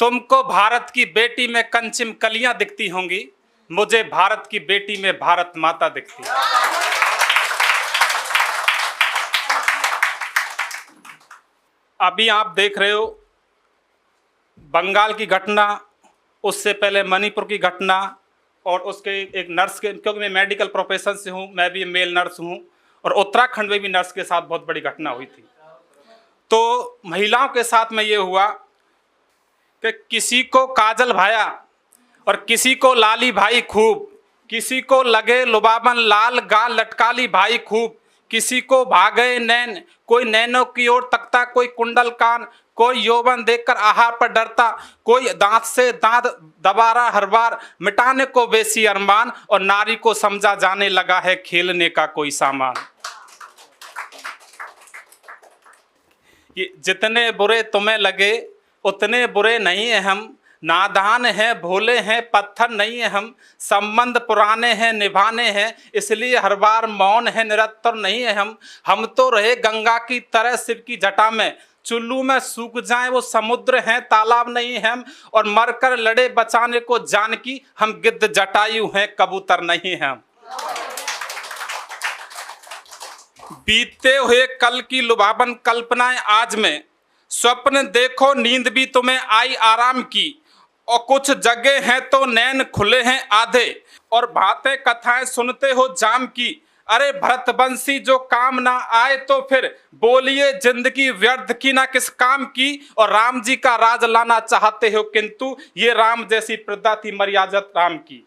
तुमको भारत की बेटी में कंचिम कलियां दिखती होंगी, मुझे भारत की बेटी में भारत माता दिखती है। अभी आप देख रहे हो बंगाल की घटना, उससे पहले मणिपुर की घटना, और उसके एक नर्स के, क्योंकि मैं मेडिकल प्रोफेशन से हूँ, मैं भी मेल नर्स हूँ, और उत्तराखंड में भी नर्स के साथ बहुत बड़ी घटना हुई थी। तो महिलाओं के साथ में ये हुआ कि किसी को काजल भाया और किसी को लाली भाई खूब, किसी को लगे लुबाबन लाल गाल लटकाली भाई खूब, किसी को भागे नैन, कोई नैनों की ओर तकता, कोई कुंडल कान, कोई यौवन देखकर आहार पर डरता, कोई दांत से दांत दबा रहा हर बार, मिटाने को बेसी अरमान, और नारी को समझा जाने लगा है खेलने का कोई सामान। ये जितने बुरे तुम्हें लगे उतने बुरे नहीं है हम, नादान हैं भोले हैं पत्थर नहीं है हम, संबंध पुराने हैं निभाने हैं इसलिए हर बार मौन है निरंतर नहीं है हम तो रहे गंगा की तरह शिव की जटा में, चुल्लू में सूख जाएं वो समुद्र हैं तालाब नहीं है हम, और मरकर लड़े बचाने को जानकी, हम गिद्ध जटायु हैं कबूतर नहीं हैं हम। बीते हुए कल की लुभावन कल्पनाएं आज में, स्वप्न देखो नींद भी तुम्हें आई आराम की, और कुछ जगह हैं तो नैन खुले हैं आधे, और बातें कथाएं सुनते हो जाम की, अरे भरतवंशी जो काम ना आए तो फिर बोलिए जिंदगी व्यर्थ की ना किस काम की, और राम जी का राज लाना चाहते हो किंतु ये राम जैसी प्रजा थी मर्यादा राम की।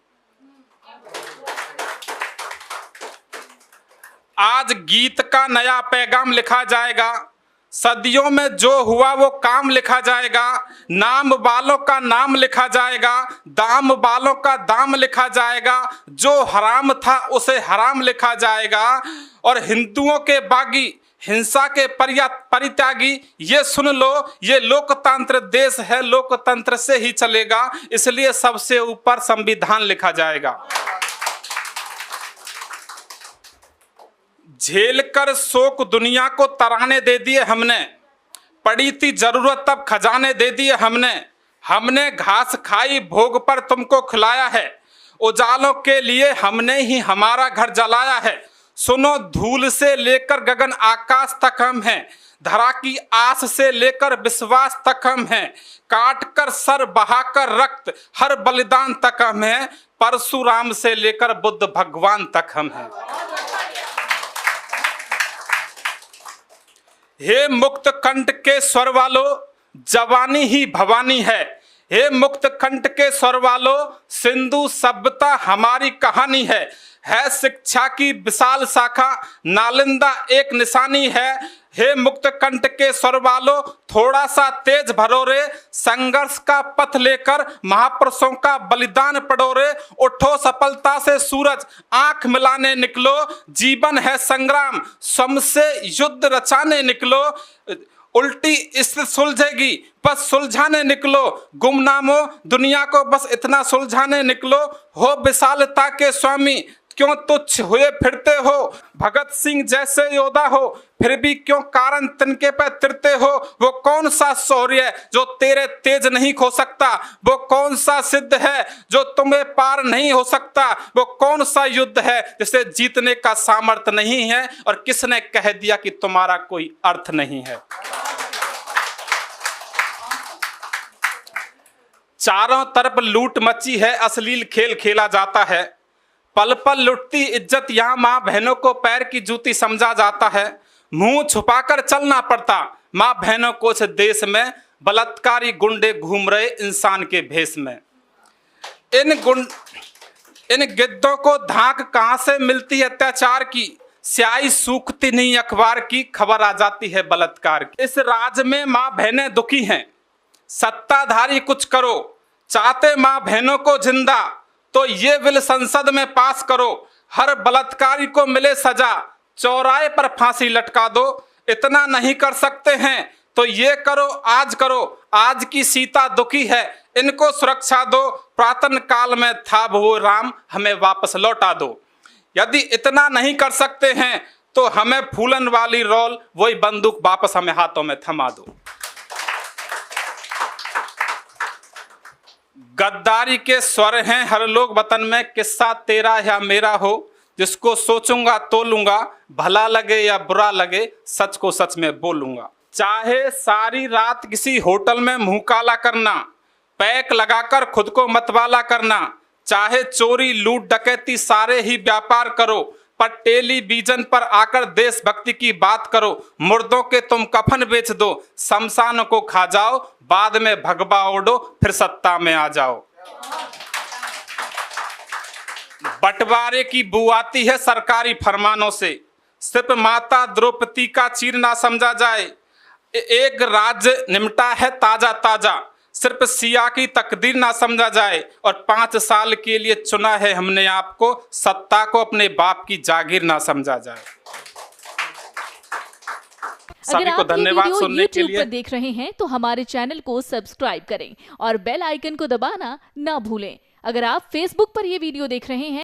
आज गीत का नया पैगाम लिखा जाएगा, सदियों में जो हुआ वो काम लिखा जाएगा, नाम वालों का नाम लिखा जाएगा, दाम वालों का दाम लिखा जाएगा, जो हराम था उसे हराम लिखा जाएगा, और हिंदुओं के बागी हिंसा के परित्यागी ये सुन लो ये लोकतंत्र देश है, लोकतंत्र से ही चलेगा, इसलिए सबसे ऊपर संविधान लिखा जाएगा। झेल कर शोक दुनिया को तराने दे दिए हमने, पड़ी थी जरूरत तब खजाने दे दिए हमने घास खाई भोग पर तुमको खिलाया है, उजालों के लिए हमने ही हमारा घर जलाया है, सुनो धूल से लेकर गगन आकाश तक हम हैं, धरा की आस से लेकर विश्वास तक हम हैं, काट कर सर बहाकर रक्त हर बलिदान तक हम हैं, परशुराम से लेकर बुद्ध भगवान तक हम हैं। हे मुक्त कंठ के स्वर वालों जवानी ही भवानी है, हे मुक्त कंठ के स्वर वालों सिंधु सभ्यता हमारी कहानी है शिक्षा की विशाल शाखा नालंदा एक निशानी है, हे मुक्त कंठ के स्वर वालों थोड़ा सा तेज भरो रे, संघर्ष का पथ लेकर महापुरुषों का बलिदान पढ़ो रे, उठो सफलता से सूरज आंख मिलाने निकलो, जीवन है संग्राम स्वयं से युद्ध रचाने निकलो, उल्टी स्थिति सुलझेगी बस सुलझाने निकलो, गुमनामो दुनिया को बस इतना सुलझाने निकलो, हो विशालता के स्वामी क्यों तुच्छ हुए फिरते हो, भगत सिंह जैसे योद्धा हो फिर भी क्यों कारण तिनके पे तिरते हो, वो कौन सा शौर्य जो तेरे तेज नहीं खो सकता, वो कौन सा सिद्ध है जो तुम्हें पार नहीं हो सकता, वो कौन सा युद्ध है जिसे जीतने का सामर्थ्य नहीं है, और किसने कह दिया कि तुम्हारा कोई अर्थ नहीं है। चारों तरफ लूट मची है अश्लील खेल खेला जाता है, पल पल लुटती इज्जत यहाँ माँ बहनों को पैर की जूती समझा जाता है, मुंह छुपाकर चलना पड़ता माँ बहनों को इस देश में, बलात्कारी गुंडे घूम रहे इंसान के भेष में। इन गिद्धों को धाक कहाँ से मिलती है अत्याचार की, स्याही सूखती नहीं अखबार की, खबर आ जाती है बलात्कार की। इस राज में माँ बहनें दुखी हैं, सत्ताधारी कुछ करो, चाहते माँ बहनों को जिंदा तो ये बिल संसद में पास करो, हर बलात्कारी को मिले सजा, चौराहे पर फांसी लटका दो, इतना नहीं कर सकते हैं तो ये करो, आज की सीता दुखी है इनको सुरक्षा दो, प्रातन काल में था वो राम हमें वापस लौटा दो। यदि इतना नहीं कर सकते हैं तो हमें फूलन वाली रोल वही बंदूक वापस हमें हाथों में थमा दो। गद्दारी के स्वर हैं हर लोग वतन में, किस्सा तेरा या मेरा हो, जिसको सोचूंगा तो लूंगा, भला लगे या बुरा लगे, सच को सच में बोलूंगा। चाहे सारी रात किसी होटल में मुंह काला करना, पैक लगाकर खुद को मतवाला करना, चाहे चोरी लूट डकैती सारे ही व्यापार करो, पर टेलीविजन पर आकर देशभक्ति की बात करो। मुर्दों के तुम कफन बेच दो, शमशान को खा जाओ, बाद में भगवा ओढ़ो, फिर सत्ता में आ जाओ। बंटवारे की बू आती है सरकारी फरमानों से, सिर्फ माता द्रौपदी का चीर ना समझा जाए। एक राज्य निमटा है ताजा ताजा, सिर्फ सिया की तकदीर ना समझा जाए। और 5 साल के लिए चुना है हमने आपको, सत्ता को अपने बाप की जागीर ना समझा जाए। अगर सभी को धन्यवाद सुनने के लिए। पर देख रहे हैं तो हमारे चैनल को सब्सक्राइब करें और बेल आइकन को दबाना ना भूलें। अगर आप फेसबुक पर यह वीडियो देख रहे हैं